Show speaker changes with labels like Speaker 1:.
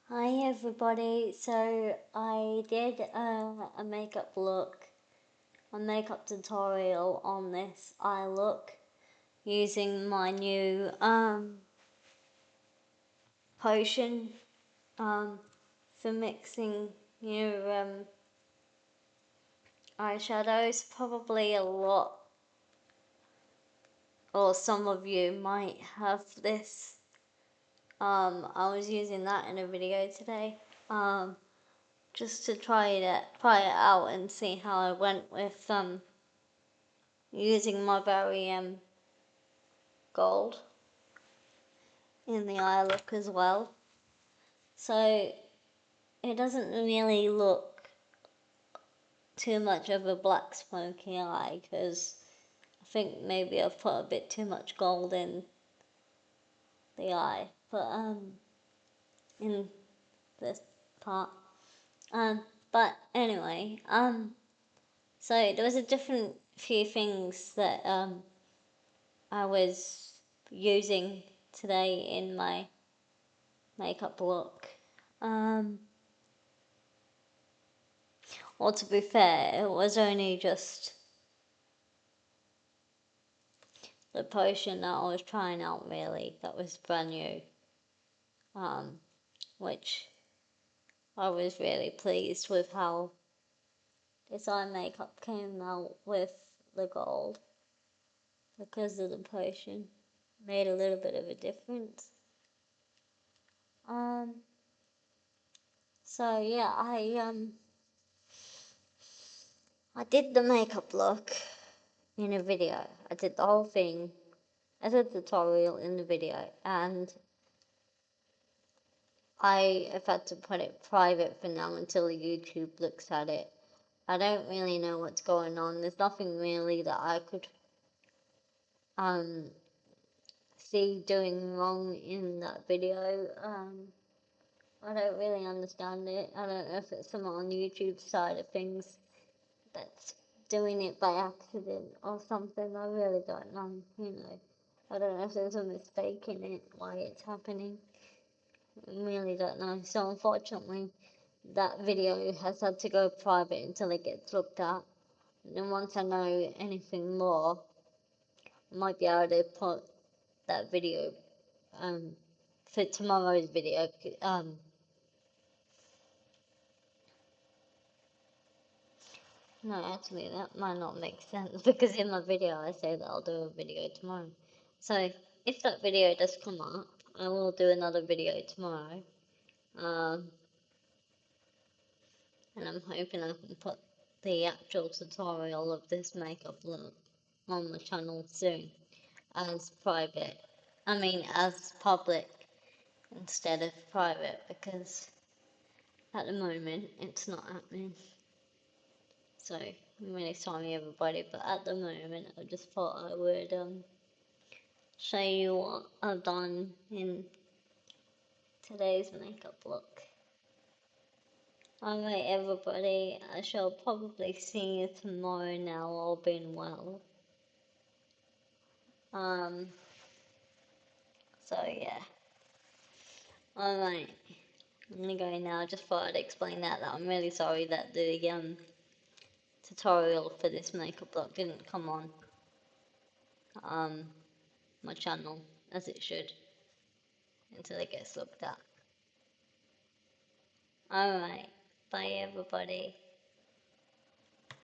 Speaker 1: Hi everybody, so I did a makeup look, a makeup tutorial on this eye look using my new potion for mixing your eyeshadows. Probably a lot, or some of you might have this. I was using that in a video today. Just to try it out and see how I went with using my very gold in the eye look as well. So it doesn't really look too much of a black smoky eye because I think maybe I've put a bit too much gold in the eye, but in this part. But anyway, so there was a different few things that I was using today in my makeup look. Well, to be fair, it was only just the potion that I was trying out, really, that was brand new, which I was really pleased with how this eye makeup came out with the gold because of the potion. Made a little bit of a difference. So yeah, I did the makeup look in a video. I did the whole thing as a tutorial in the video, and I have had to put it private for now until YouTube looks at it. I don't really know what's going on. There's nothing really that I could see doing wrong in that video. I don't really understand it. I don't know if it's someone on YouTube's side of things that's doing it by accident or something. I really don't know, I don't know if there's a mistake in it, why it's happening. I really don't know. So unfortunately, that video has had to go private until it gets looked at. And then once I know anything more, I might be able to put that video for tomorrow's video. No, actually, that might not make sense because in my video I say that I'll do a video tomorrow. So if that video does come up, I will do another video tomorrow. And I'm hoping I can put the actual tutorial of this makeup look on the channel soon as private. I mean, as public instead of private, because at the moment it's not happening. So I'm really sorry everybody, but at the moment I just thought I would show you what I've done in today's makeup look. Alright everybody, I shall probably see you tomorrow now, all being well. So yeah. Alright, I'm gonna go now. I just thought I'd explain that I'm really sorry that the tutorial for this makeup look didn't come on my channel as it should until it gets looked at. Alright, bye everybody.